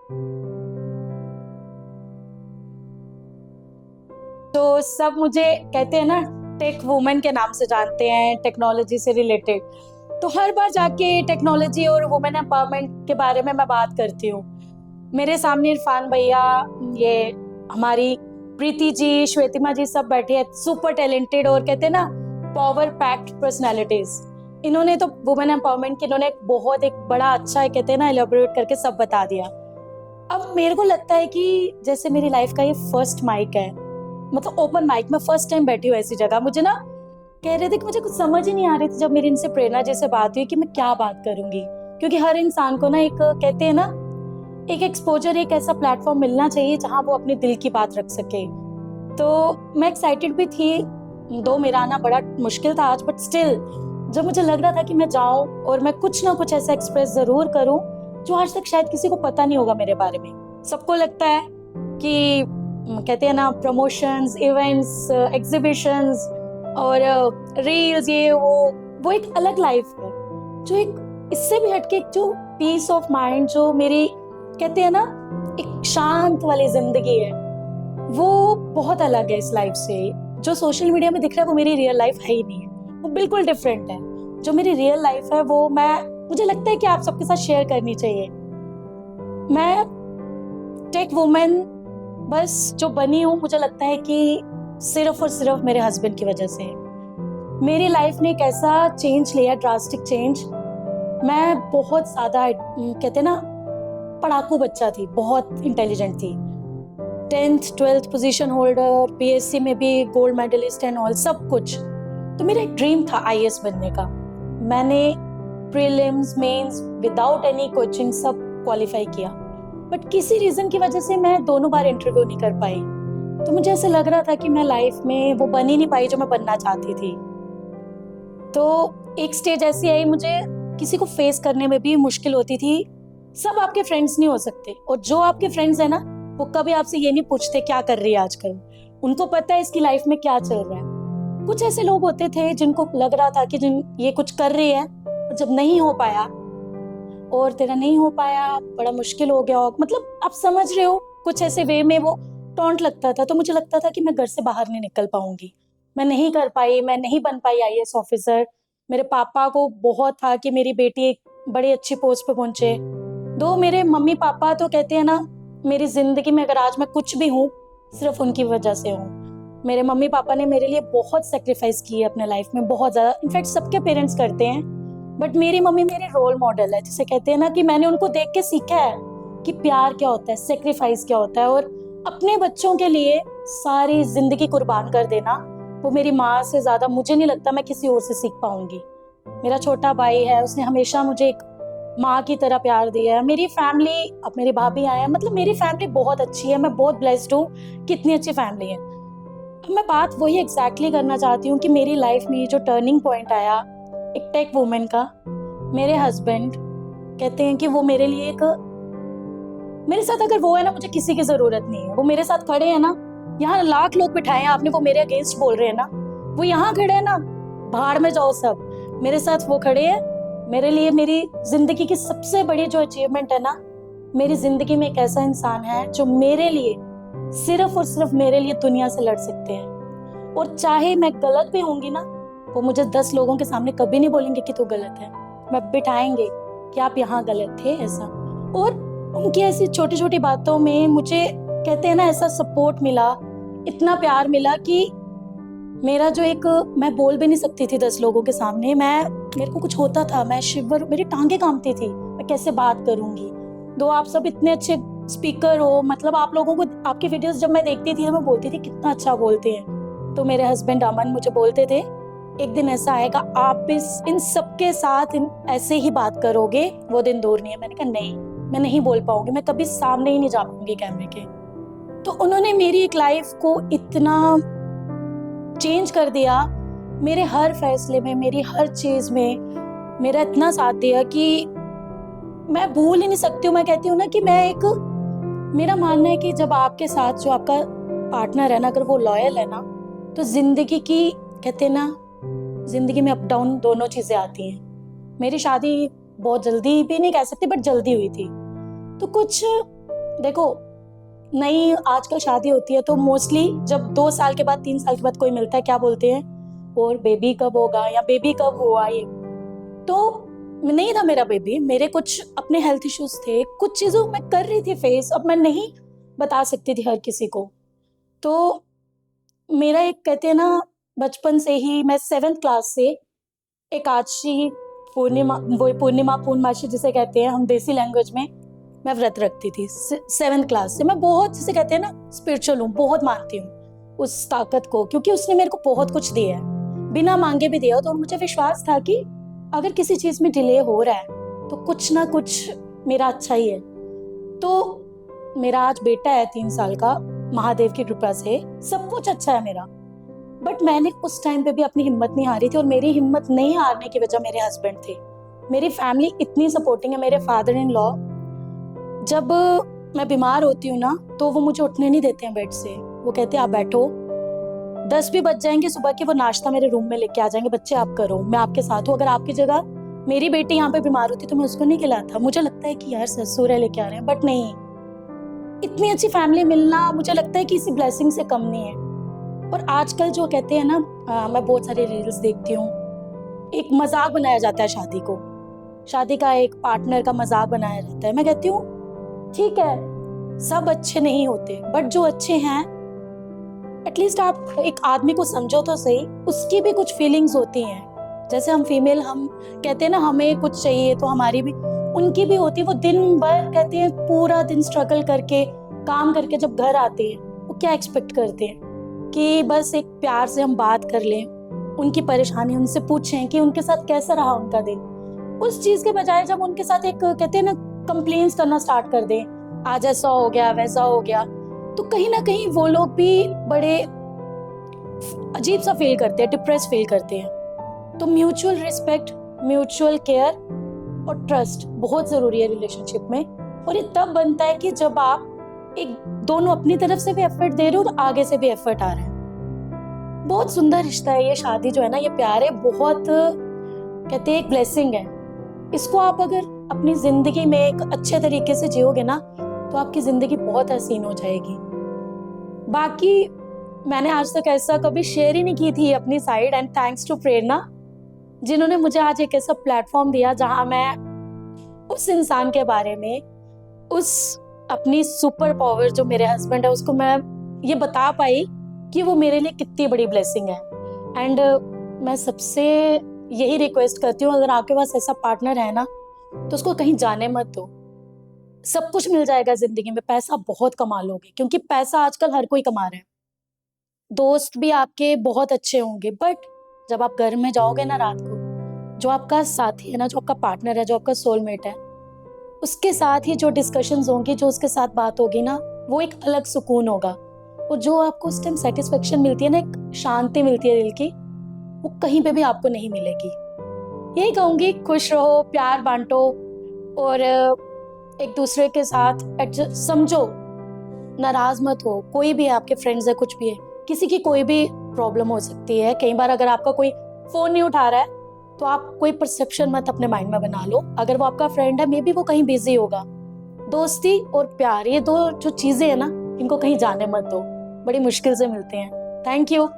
तो सब मुझे कहते हैं ना, टेक वुमेन के नाम से जानते हैं, टेक्नोलॉजी से रिलेटेड। तो हर बार जाके टेक्नोलॉजी और वुमेन एम्पावरमेंट के बारे में मैं बात करती हूँ। मेरे सामने इरफान भैया, ये हमारी प्रीति जी, श्वेतिमा जी सब बैठे हैं, सुपर टैलेंटेड और कहते हैं ना पावर पैक्ड पर्सनालिटीज। इन्होंने तो वुमेन एम्पावरमेंट की इन्होंने एक बड़ा अच्छा कहते हैं ना एलेबोरेट करके सब बता दिया। अब मेरे को लगता है कि जैसे मेरी लाइफ का ये फर्स्ट माइक है, मतलब ओपन माइक में फर्स्ट टाइम बैठी हूँ ऐसी जगह। मुझे ना कह रहे थे कि मुझे कुछ समझ ही नहीं आ रही थी जब मेरी इनसे प्रेरणा जैसे बात हुई कि मैं क्या बात करूंगी, क्योंकि हर इंसान को ना एक कहते हैं ना एक एक्सपोजर, एक ऐसा प्लेटफॉर्म मिलना चाहिए जहां वो अपने दिल की बात रख सके। तो मैं एक्साइटेड भी थी, दो मेरा आना बड़ा मुश्किल था आज, बट स्टिल जब मुझे लग रहा था कि मैं जाऊं और मैं कुछ ना कुछ ऐसा एक्सप्रेस जरूर करूं जो आज तक शायद किसी को पता नहीं होगा मेरे बारे में। सबको लगता है कि कहते हैं ना प्रमोशंस, इवेंट्स, एग्जीबिशंस और रील्स, ये वो एक अलग लाइफ है जो एक इससे भी हटके एक जो पीस ऑफ माइंड, जो मेरी कहते हैं ना एक शांत वाली जिंदगी है, वो बहुत अलग है इस लाइफ से। जो सोशल मीडिया में दिख रहा है वो मेरी रियल लाइफ है ही नहीं है, वो बिल्कुल डिफरेंट है। जो मेरी रियल लाइफ है वो मुझे लगता है कि आप सबके साथ शेयर करनी चाहिए। मैं टेक वुमेन बस जो बनी हूँ, मुझे लगता है कि सिर्फ और सिर्फ मेरे हस्बैंड की वजह से। मेरी लाइफ ने एक ऐसा चेंज लिया, ड्रास्टिक चेंज। मैं बहुत ज्यादा कहते ना पढ़ाकू बच्चा थी, बहुत इंटेलिजेंट थी, 10th 12th position holder, BSc में भी गोल्ड मेडलिस्ट एंड ऑल सब कुछ। तो मेरा एक ड्रीम था आईएएस बनने का। मैंने prelims, mains without any coaching सब क्वालिफाई किया, बट किसी रीजन की वजह से मैं दोनों बार इंटरव्यू नहीं कर पाई। तो मुझे ऐसे लग रहा था कि मैं लाइफ में वो बन ही नहीं पाई जो मैं बनना चाहती थी। तो एक स्टेज ऐसी आई, मुझे किसी को फेस करने में भी मुश्किल होती थी। सब आपके फ्रेंड्स नहीं हो सकते, और जो आपके फ्रेंड्स है ना वो कभी आपसे ये नहीं पूछते क्या कर रही है आजकल। उनको पता है इसकी लाइफ में क्या चल रहा है। कुछ ऐसे लोग होते थे जिनको लग रहा था कि जिन ये कुछ कर रही है, और जब नहीं हो पाया और तेरा नहीं हो पाया, बड़ा मुश्किल हो गया, मतलब आप समझ रहे हो, कुछ ऐसे वे में वो टॉन्ट लगता था। तो मुझे लगता था कि मैं घर से बाहर नहीं निकल पाऊंगी, मैं नहीं कर पाई, मैं नहीं बन पाई आईएएस ऑफिसर। मेरे पापा को बहुत था कि मेरी बेटी एक बड़ी अच्छी पोस्ट पे पहुंचे। दो मेरे मम्मी पापा तो कहते हैं ना मेरी जिंदगी में अगर आज मैं कुछ भी हूँ सिर्फ उनकी वजह से हूँ। मेरे मम्मी पापा ने मेरे लिए बहुत सेक्रीफाइस की है अपने लाइफ में, बहुत ज्यादा। इनफैक्ट सबके पेरेंट्स करते हैं, बट मेरी मम्मी मेरी रोल मॉडल है, जिसे कहते हैं ना कि मैंने उनको देख के सीखा है कि प्यार क्या होता है, सेक्रीफाइस क्या होता है, और अपने बच्चों के लिए सारी जिंदगी कुर्बान कर देना। वो मेरी माँ से ज्यादा मुझे नहीं लगता मैं किसी और से सीख पाऊंगी। मेरा छोटा भाई है, उसने हमेशा मुझे एक माँ की तरह प्यार दिया है। मेरी फैमिली, अब मेरी भाभी आए हैं, मतलब मेरी फैमिली बहुत अच्छी है। मैं बहुत ब्लेस्ड हूँ, कितनी अच्छी फैमिली है। अब मैं बात वही एग्जैक्टली करना चाहती हूँ कि मेरी लाइफ में जो टर्निंग पॉइंट आया एक टेक वुमेन का, मेरे हस्बैंड कहते हैं कि वो मेरे लिए एक, मेरे साथ अगर वो है ना, मुझे किसी की जरूरत नहीं है। वो मेरे साथ खड़े हैं ना, यहाँ लाख लोग बिठाए हैं आपने, वो मेरे अगेंस्ट बोल रहे हैं ना, वो यहाँ खड़े हैं ना, भाड़ में जाओ सब, मेरे साथ वो खड़े हैं। मेरे लिए मेरी जिंदगी की सबसे बड़ी जो अचीवमेंट है ना, मेरी जिंदगी में एक ऐसा इंसान है जो मेरे लिए सिर्फ और सिर्फ मेरे लिए दुनिया से लड़ सकते हैं। और चाहे मैं गलत भी होंगी ना, वो मुझे 10 लोगों के सामने कभी नहीं बोलेंगे कि तू गलत है, मैं बिठाएंगे कि आप यहाँ गलत थे ऐसा। और उनकी ऐसी छोटी छोटी बातों में मुझे कहते हैं ना ऐसा सपोर्ट मिला, इतना प्यार मिला कि मेरा जो एक, मैं बोल भी नहीं सकती थी 10 लोगों के सामने। मेरे को कुछ होता था, मैं शिवर, मेरी टांगे कांपती थी, मैं कैसे बात करूंगी। दो आप सब इतने अच्छे स्पीकर हो, मतलब आप लोगों को, आपकी वीडियोस जब मैं देखती थी तो मैं बोलती थी कितना अच्छा बोलते हैं। तो मेरे हस्बैंड अमन मुझे बोलते थे एक दिन ऐसा आएगा आप इन सबके साथ ऐसे ही बात करोगे, वो दिन दूर नहीं है। मैंने कहा नहीं, मैं नहीं बोल पाऊंगी, मैं कभी सामने ही नहीं जा पाऊंगी कैमरे के। तो उन्होंने मेरी एक लाइफ को इतना चेंज कर दिया, मेरे हर फैसले में, मेरी हर चीज में मेरा इतना साथ दिया कि मैं भूल ही नहीं सकती हूँ। मैं कहती हूँ ना कि मेरा मानना है कि जब आपके साथ जो आपका पार्टनर है ना, अगर वो लॉयल है ना, तो जिंदगी की कहते हैं ना, जिंदगी में अप डाउन दोनों चीजें आती हैं। मेरी शादी बहुत जल्दी भी नहीं कह सकती, बट जल्दी हुई थी। तो कुछ देखो, नई आजकल शादी होती है तो मोस्टली जब 2 साल के बाद 3 साल के बाद कोई मिलता है, क्या बोलते हैं, और बेबी कब होगा या बेबी कब हुआ ये। तो नहीं था मेरा बेबी, मेरे कुछ अपने हेल्थ इश्यूज थे, कुछ चीज़ों मैं कर रही थी फेस, अब मैं नहीं बता सकती थी हर किसी को। तो मेरा एक कहते हैं ना, बचपन से ही मैं 7th क्लास से एकादशी, पूर्णिमा, वो पूर्णिमा पूर्णमासी जिसे कहते हैं हम देसी लैंग्वेज में, मैं व्रत रखती थी 7th क्लास से। मैं बहुत, जिसे कहते हैं ना, स्पिरिचुअल हूँ, बहुत मानती हूँ उस ताकत को, क्योंकि उसने मेरे को बहुत कुछ दिया है, बिना मांगे भी दिया। तो मुझे विश्वास था कि अगर किसी चीज में डिले हो रहा है तो कुछ ना कुछ मेरा अच्छा ही है। तो मेरा आज बेटा है 3 साल का, महादेव की कृपा से सब कुछ अच्छा है मेरा। बट मैंने उस टाइम पे भी अपनी हिम्मत नहीं हारी थी, और मेरी हिम्मत नहीं हारने की वजह मेरे हस्बैंड थे। मेरी फैमिली इतनी सपोर्टिंग है। मेरे फादर इन लॉ, जब मैं बीमार होती हूँ ना तो वो मुझे उठने नहीं देते हैं बेड से। वो कहते हैं आप बैठो, 10 भी बज जाएंगे सुबह के, वो नाश्ता मेरे रूम में लेके आ जाएंगे, बच्चे आप करो, मैं आपके साथ हूँ। अगर आपकी जगह मेरी बेटी यहाँ पे बीमार होती तो मैं उसको नहीं खिलाता। मुझे लगता है कि यार ससुर है लेके आ रहे हैं, बट नहीं, इतनी अच्छी फैमिली मिलना मुझे लगता है कि इसी ब्लेसिंग से कम नहीं है। और आजकल जो कहते हैं ना, मैं बहुत सारे रील्स देखती हूँ, एक मजाक बनाया जाता है शादी को, शादी का एक पार्टनर का मजाक बनाया जाता है। मैं कहती हूँ ठीक है, सब अच्छे नहीं होते, बट जो अच्छे हैं एटलीस्ट आप एक आदमी को समझो तो सही, उसकी भी कुछ फीलिंग्स होती हैं। जैसे हम फीमेल, हम कहते हैं ना हमें कुछ चाहिए तो हमारी भी, उनकी भी होती है। वो दिन भर कहते हैं पूरा दिन स्ट्रगल करके काम करके जब घर आते हैं, वो क्या एक्सपेक्ट करते हैं कि बस एक प्यार से हम बात कर लें, उनकी परेशानी उनसे पूछें कि उनके साथ कैसा रहा उनका दिन। उस चीज के बजाय जब उनके साथ एक कहते हैं ना कंप्लेंट्स करना स्टार्ट कर दें, आज ऐसा हो गया वैसा हो गया, तो कहीं ना कहीं वो लोग भी बड़े अजीब सा फील करते हैं, डिप्रेस फील करते हैं। तो म्यूचुअल रिस्पेक्ट, म्यूचुअल केयर और ट्रस्ट बहुत जरूरी है रिलेशनशिप में। और ये तब बनता है कि जब आप एक दोनों अपनी तरफ से भी एफर्ट दे रहे हो और आगे से भी एफर्ट आ रहा है। बहुत सुंदर रिश्ता है ये शादी जो है ना, ये प्यार है, बहुत कहते हैं एक ब्लेसिंग है। इसको आप अगर अपनी जिंदगी में एक अच्छे तरीके से जियोगे ना तो आपकी जिंदगी बहुत हसीन हो जाएगी। बाकी मैंने आज तक ऐसा कभी शेयर ही नहीं की थी अपनी साइड, एंड थैंक्स टू प्रेरणा जिन्होंने मुझे आज एक ऐसा प्लेटफॉर्म दिया जहां मैं उस इंसान के बारे में, उस अपनी सुपर पावर जो मेरे हस्बैंड है, उसको मैं ये बता पाई कि वो मेरे लिए कितनी बड़ी ब्लेसिंग है। एंड मैं सबसे यही रिक्वेस्ट करती हूँ, अगर आपके पास ऐसा पार्टनर है ना तो उसको कहीं जाने मत दो। सब कुछ मिल जाएगा जिंदगी में, पैसा बहुत कमा लोगे, क्योंकि पैसा आजकल हर कोई कमा रहा है। दोस्त भी आपके बहुत अच्छे होंगे, बट जब आप घर में जाओगे ना रात को, जो आपका साथी है ना, जो आपका पार्टनर है, जो आपका सोलमेट है, उसके साथ ही जो डिस्कशंस होंगी, जो उसके साथ बात होगी ना, वो एक अलग सुकून होगा। और जो आपको उस टाइम सेटिस्फेक्शन मिलती है ना, एक शांति मिलती है दिल की, वो कहीं पे भी आपको नहीं मिलेगी। यही कहूंगी, खुश रहो, प्यार बांटो, और एक दूसरे के साथ एडजस्ट समझो, नाराज मत हो। कोई भी है, आपके फ्रेंड्स है, कुछ भी है, किसी की कोई भी प्रॉब्लम हो सकती है। कई बार अगर आपका कोई फोन नहीं उठा रहा है तो आप कोई परसेप्शन मत अपने माइंड में बना लो। अगर वो आपका फ्रेंड है, मे बी वो कहीं बिजी होगा। दोस्ती और प्यार, ये दो जो चीजें है ना, इनको कहीं जाने मत दो, बड़ी मुश्किल से मिलते हैं। Thank you.